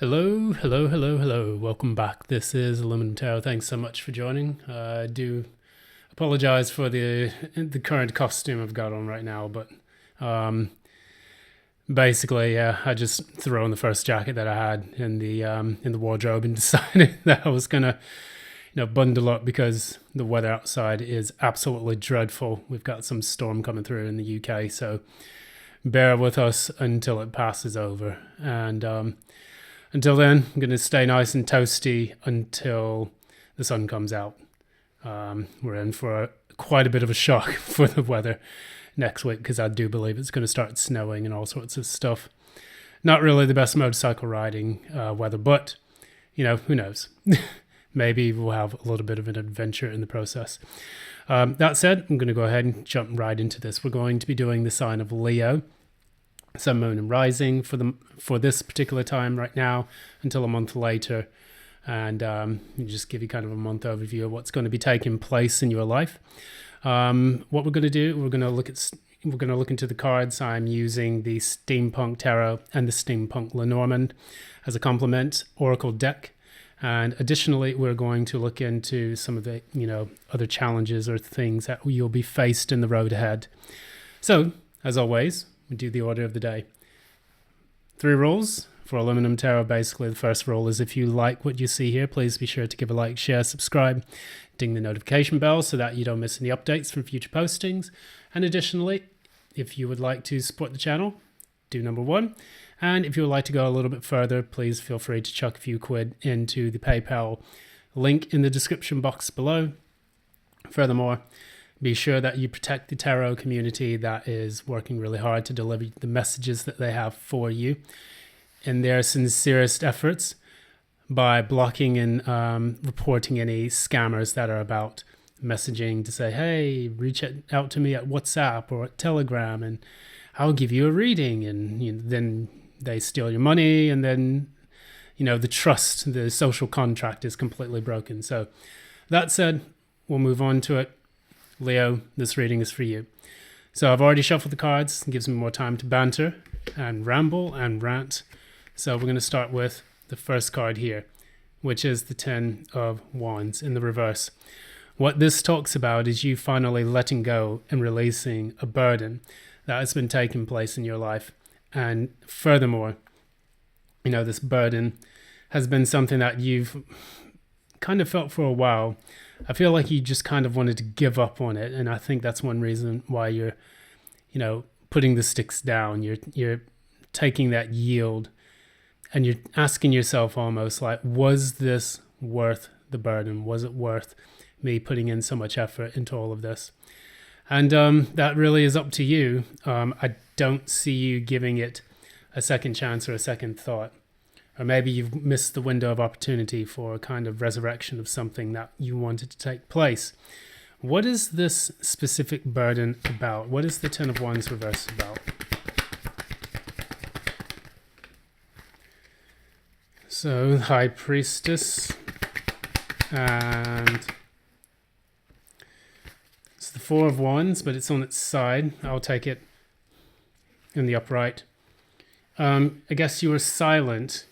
Hello, hello, hello, hello. Welcome back. This is Aluminum Tower. Thanks so much for joining. I do apologize for the current costume I've got on right now, but um, basically, I just threw on the first jacket that I had in the wardrobe and decided that I was gonna, bundle up because the weather outside is absolutely dreadful. We've got some storm coming through in the UK, so bear with us until it passes over. And until then, I'm going to stay nice and toasty until the sun comes out. We're in for quite a bit of a shock for the weather next week because I do believe it's going to start snowing and all sorts of stuff. Not really the best motorcycle riding weather, but, who knows? Maybe we'll have a little bit of an adventure in the process. That said, I'm going to go ahead and jump right into this. We're going to be doing the sign of Leo, Sun, Moon, and Rising for this particular time right now until a month later, and just give you kind of a month overview of what's going to be taking place in your life. What we're going to do, we're going to look into the cards. I'm using the Steampunk Tarot and the Steampunk Lenormand as a complement oracle deck, and additionally, we're going to look into some of the other challenges or things that you'll be faced in the road ahead. So, as always, we do the order of the day. 3 rules for Aluminum Tarot. Basically, the first rule is if you like what you see here, please be sure to give a like, share, subscribe, ding the notification bell so that you don't miss any updates from future postings. And additionally, if you would like to support the channel, do number 1. And if you would like to go a little bit further, please feel free to chuck a few quid into the PayPal link in the description box below. Furthermore, be sure that you protect the tarot community that is working really hard to deliver the messages that they have for you in their sincerest efforts by blocking and reporting any scammers that are about messaging to say, hey, reach out to me at WhatsApp or at Telegram and I'll give you a reading. And then they steal your money and then, the trust, the social contract is completely broken. So that said, we'll move on to it. Leo, this reading is for you. So I've already shuffled the cards. It gives me more time to banter and ramble and rant. So we're going to start with the first card here, which is the 10 of Wands in the reverse. What this talks about is you finally letting go and releasing a burden that has been taking place in your life. And furthermore, this burden has been something that you've kind of felt for a while. I feel like you just kind of wanted to give up on it, and I think that's one reason why you're, putting the sticks down. You're taking that yield, and you're asking yourself almost like, was this worth the burden? Was it worth me putting in so much effort into all of this? And that really is up to you. I don't see you giving it a second chance or a second thought. Or maybe you've missed the window of opportunity for a kind of resurrection of something that you wanted to take place. What is this specific burden about? What is the 10 of Wands reverse about? So, High Priestess. And it's the 4 of Wands, but it's on its side. I'll take it in the upright. I guess you were silent.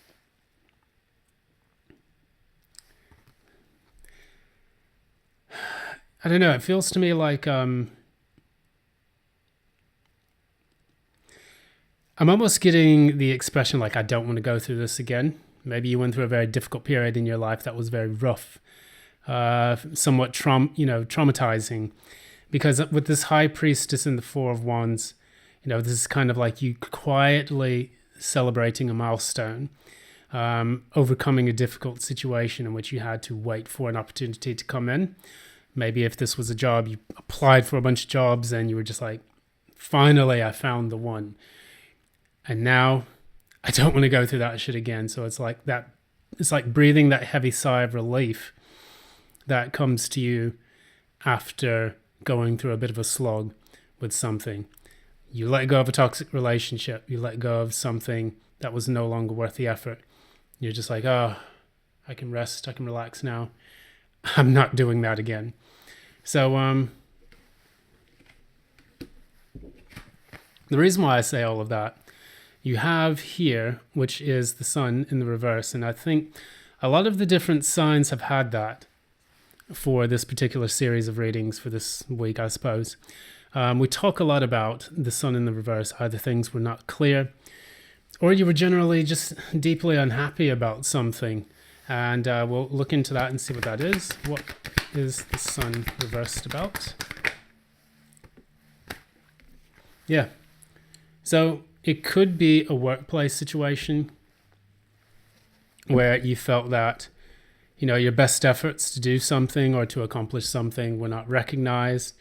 I don't know. It feels to me like I'm almost getting the expression like I don't want to go through this again. Maybe you went through a very difficult period in your life that was very rough, somewhat traumatizing. Because with this High Priestess and the 4 of Wands, this is kind of like you quietly celebrating a milestone, overcoming a difficult situation in which you had to wait for an opportunity to come in. Maybe if this was a job, you applied for a bunch of jobs and you were just like, finally, I found the one. And now I don't want to go through that shit again. So it's like that. It's like breathing that heavy sigh of relief that comes to you after going through a bit of a slog with something. You let go of a toxic relationship. You let go of something that was no longer worth the effort. You're just like, oh, I can rest. I can relax now. I'm not doing that again. So the reason why I say all of that you have here, which is the sun in the reverse. And I think a lot of the different signs have had that for this particular series of readings for this week, I suppose. We talk a lot about the sun in the reverse, either things were not clear, or you were generally just deeply unhappy about something. And we'll look into that and see what that is. What is the sun reversed about? Yeah. So it could be a workplace situation where you felt that, you know, your best efforts to do something or to accomplish something were not recognized,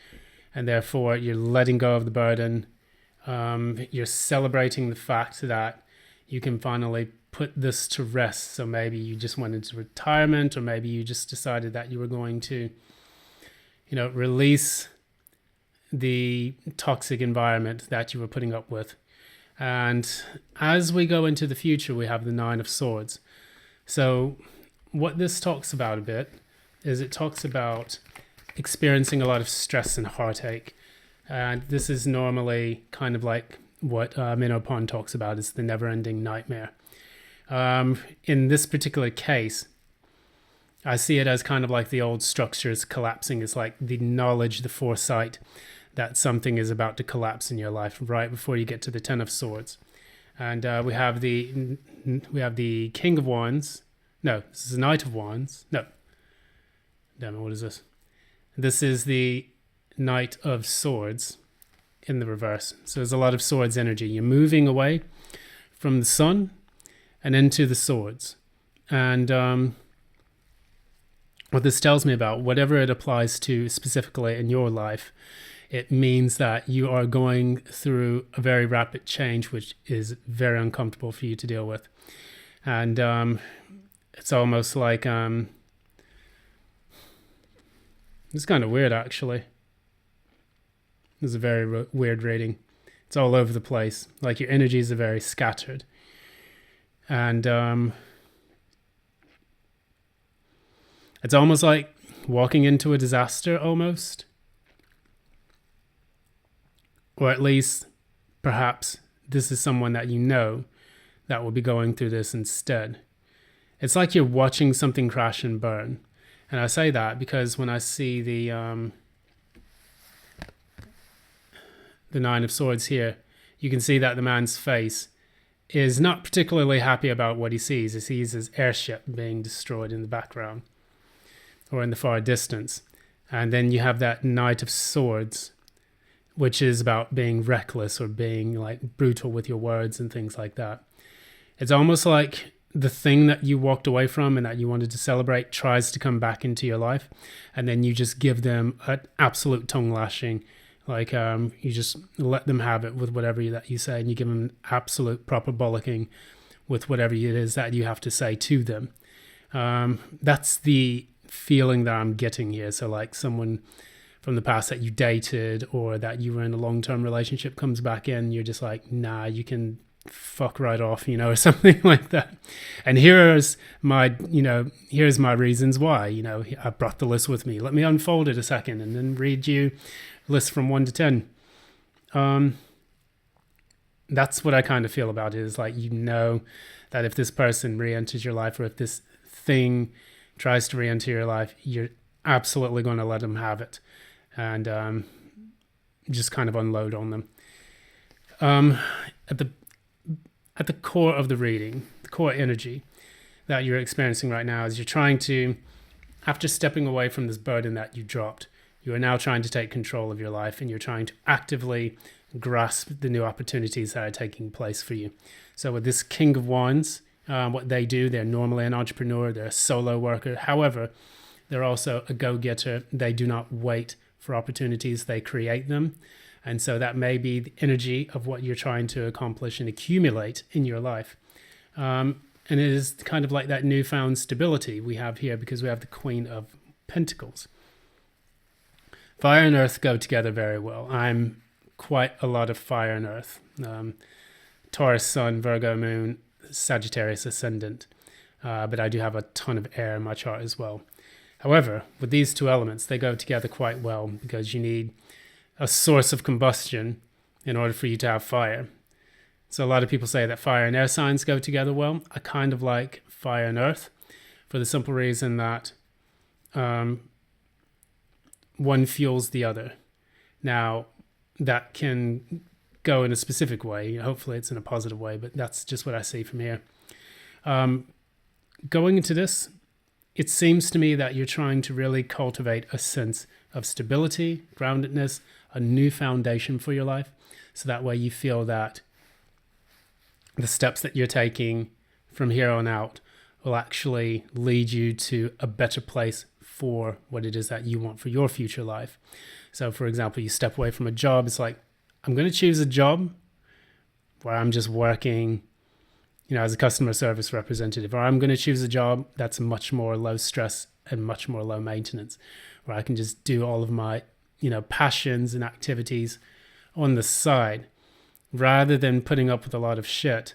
and therefore you're letting go of the burden. You're celebrating the fact that you can finally put this to rest. So maybe you just went into retirement, or maybe you just decided that you were going to, you know, release the toxic environment that you were putting up with. And as we go into the future, we have the Nine of Swords. So what this talks about a bit is it talks about experiencing a lot of stress and heartache. And this is normally kind of like what Minnow Pond talks about, is the never-ending nightmare. In this particular case, I see it as kind of like the old structures collapsing. It's like the knowledge, the foresight that something is about to collapse in your life right before you get to the Ten of Swords. And we have the King of Wands. No, this is the Knight of Wands. No. Damn it, what is this? This is the Knight of Swords in the reverse. So there's a lot of swords energy. You're moving away from the sun and into the swords. And what this tells me about, whatever it applies to specifically in your life, it means that you are going through a very rapid change, which is very uncomfortable for you to deal with. And it's almost like, it's kind of weird, actually. This is a very weird reading. It's all over the place. Like your energies are very scattered. And it's almost like walking into a disaster almost. Or at least, perhaps, this is someone that you know that will be going through this instead. It's like you're watching something crash and burn. And I say that because when I see the Nine of Swords here, you can see that the man's face is not particularly happy about what he sees. He sees his airship being destroyed in the background or in the far distance. And then you have that Knight of Swords, which is about being reckless or being like brutal with your words and things like that. It's almost like the thing that you walked away from and that you wanted to celebrate tries to come back into your life, and then you just give them an absolute tongue lashing. Like you just let them have it with whatever that you say, and you give them absolute proper bollocking with whatever it is that you have to say to them. That's the feeling that I'm getting here. So like someone from the past that you dated or that you were in a long-term relationship comes back in, you're just like, nah, you can fuck right off, you know, or something like that. And here's my reasons why, you know, I brought the list with me. Let me unfold it a second and then read you a list from 1 to 10. That's what I kind of feel about it, is like, you know, that if this person re-enters your life, or if this thing tries to re-enter your life, you're absolutely going to let them have it. And just kind of unload on them. At the core of the reading, the core energy that you're experiencing right now is you're trying to, after stepping away from this burden that you dropped, you are now trying to take control of your life, and you're trying to actively grasp the new opportunities that are taking place for you. So with this King of Wands, what they do, they're normally an entrepreneur, they're a solo worker. However, they're also a go-getter. They do not wait for opportunities, they create them. And so that may be the energy of what you're trying to accomplish and accumulate in your life. And it is kind of like that newfound stability we have here, because we have the Queen of Pentacles. Fire and earth go together very well. I'm quite a lot of fire and earth. Taurus Sun, Virgo Moon, Sagittarius Ascendant. But I do have a ton of air in my chart as well. However, with these two elements, they go together quite well, because you need a source of combustion in order for you to have fire. So a lot of people say that fire and air signs go together well. I kind of like fire and earth for the simple reason that one fuels the other. Now, that can go in a specific way. Hopefully it's in a positive way, but that's just what I see from here. Going into this, it seems to me that you're trying to really cultivate a sense of stability, groundedness, a new foundation for your life. So that way you feel that the steps that you're taking from here on out will actually lead you to a better place for what it is that you want for your future life. So for example, you step away from a job. It's like, I'm going to choose a job where I'm just working, as a customer service representative, or I'm going to choose a job that's much more low stress and much more low maintenance, where I can just do all of my, passions and activities on the side, rather than putting up with a lot of shit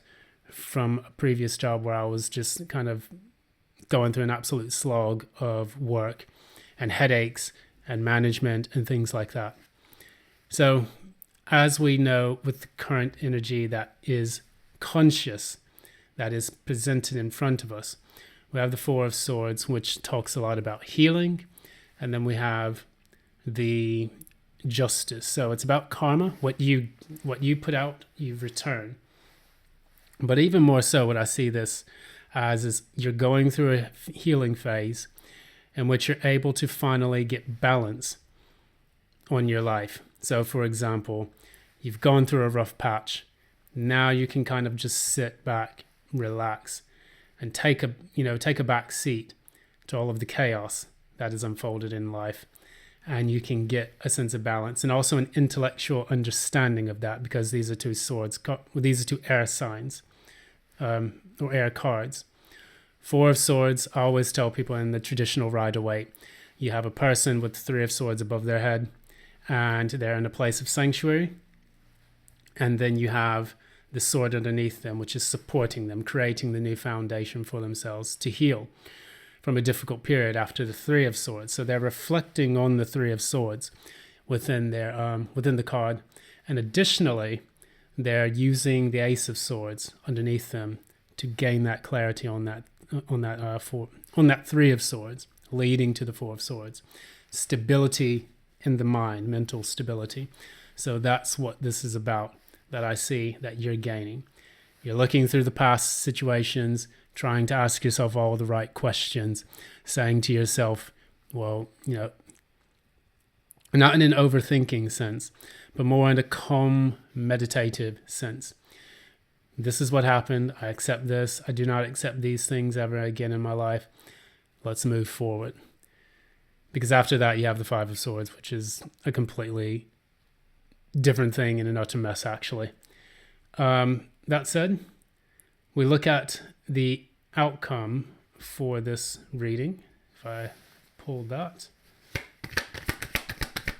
from a previous job where I was just kind of going through an absolute slog of work and headaches and management and things like that. So as we know, with the current energy that is conscious, that is presented in front of us, we have the Four of Swords, which talks a lot about healing. And then we have the Justice. So it's about karma. What you put out, you return. But even more so, what I see this as is you're going through a healing phase in which you're able to finally get balance on your life. So for example, you've gone through a rough patch. Now you can kind of just sit back, relax, and take a back seat to all of the chaos that is unfolded in life. And you can get a sense of balance and also an intellectual understanding of that, because these are two swords, these are two air signs, or air cards. Four of Swords, I always tell people in the traditional Rider-Waite, you have a person with Three of Swords above their head and they're in a place of sanctuary. And then you have the sword underneath them, which is supporting them, creating the new foundation for themselves to heal from a difficult period after the Three of Swords. So they're reflecting on the Three of Swords within the card. And additionally, they're using the Ace of Swords underneath them to gain that clarity on that Three of Swords, leading to the Four of Swords. Stability in the mind, mental stability. So that's what this is about, that I see that you're gaining. You're looking through the past situations, trying to ask yourself all the right questions, saying to yourself, well, not in an overthinking sense, but more in a calm, meditative sense. This is what happened. I accept this. I do not accept these things ever again in my life. Let's move forward. Because after that, you have the Five of Swords, which is a completely different thing and an utter mess, actually. That said, we look at the outcome for this reading. If I pull that,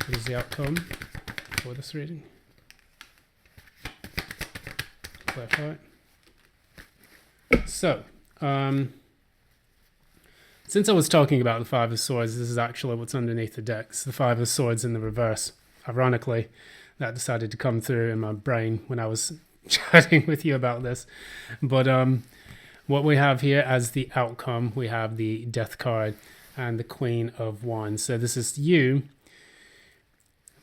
what is the outcome for this reading? Clarify. So, since I was talking about the Five of Swords, this is actually what's underneath the deck. It's the Five of Swords in the reverse. Ironically, that decided to come through in my brain when I was chatting with you about this. But what we have here as the outcome, we have the Death card and the Queen of Wands. So this is you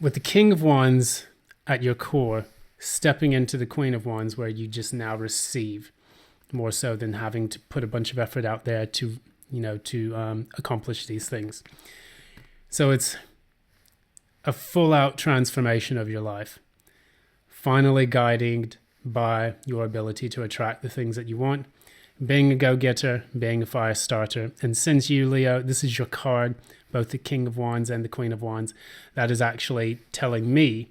with the King of Wands at your core, stepping into the Queen of Wands, where you just now receive more so than having to put a bunch of effort out there to accomplish these things. So it's a full-out transformation of your life, finally guided by your ability to attract the things that you want, being a go-getter, being a fire starter. And since you, Leo, this is your card, both the King of Wands and the Queen of Wands, that is actually telling me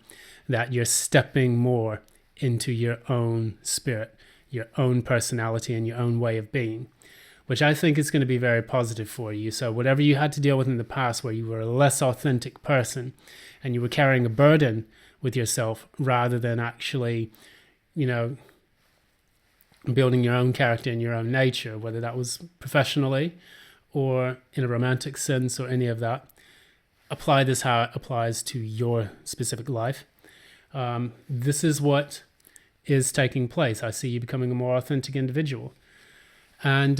that you're stepping more into your own spirit, your own personality, and your own way of being, which I think is going to be very positive for you. So whatever you had to deal with in the past where you were a less authentic person and you were carrying a burden with yourself rather than actually, building your own character and your own nature, whether that was professionally or in a romantic sense or any of that, apply this how it applies to your specific life. This is what is taking place. I see you becoming a more authentic individual. And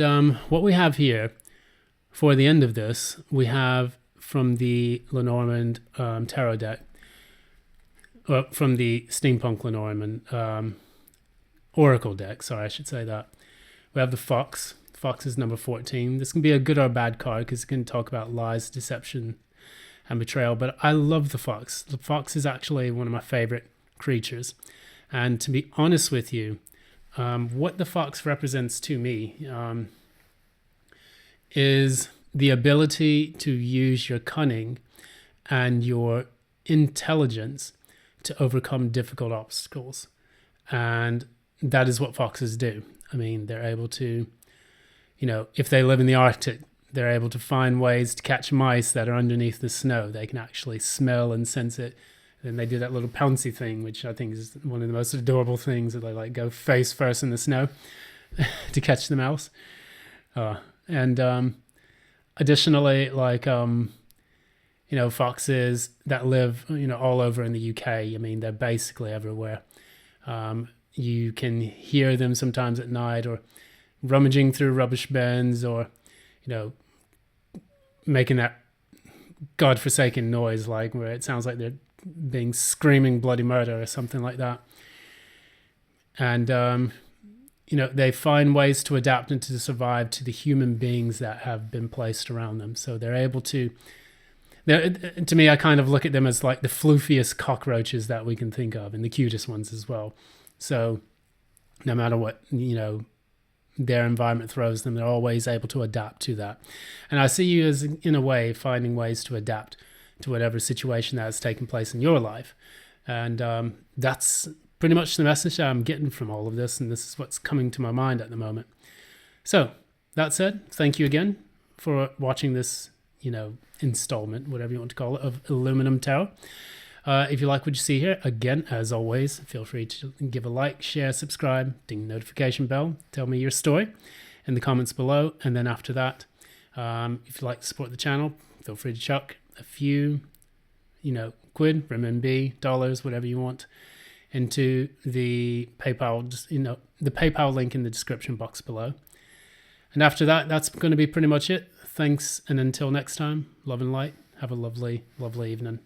what we have here for the end of this, we have from the Lenormand tarot deck, well, from the Steampunk Lenormand Oracle deck, sorry, I should say that. We have the Fox. Fox is number 14. This can be a good or bad card because it can talk about lies, deception, and betrayal, but I love the Fox. The Fox is actually one of my favorite creatures. And to be honest with you, what the Fox represents to me is the ability to use your cunning and your intelligence to overcome difficult obstacles. And that is what foxes do. I mean, they're able to, if they live in the Arctic, they're able to find ways to catch mice that are underneath the snow. They can actually smell and sense it. And they do that little pouncy thing, which I think is one of the most adorable things, that they go face first in the snow to catch the mouse. Additionally, foxes that live, all over in the UK. I mean, they're basically everywhere. You can hear them sometimes at night, or rummaging through rubbish bins, or, making that godforsaken noise, where it sounds like they're being screaming bloody murder or something like that. And, they find ways to adapt and to survive to the human beings that have been placed around them. So they're able to, to me, I kind of look at them as like the floofiest cockroaches that we can think of, and the cutest ones as well. So no matter what, their environment throws them, they're always able to adapt to that. And I see you as, in a way, finding ways to adapt to whatever situation that has taken place in your life. And that's pretty much the message that I'm getting from all of this, and this is what's coming to my mind at the moment. So that said, thank you again for watching this, installment, whatever you want to call it, of Aluminum Tarot. If you like what you see here, again, as always, feel free to give a like, share, subscribe, ding the notification bell, tell me your story in the comments below. And then after that, if you'd like to support the channel, feel free to chuck a few, quid, renminbi, dollars, whatever you want, into the PayPal, the PayPal link in the description box below. And after that, that's going to be pretty much it. Thanks, and until next time, love and light. Have a lovely, lovely evening.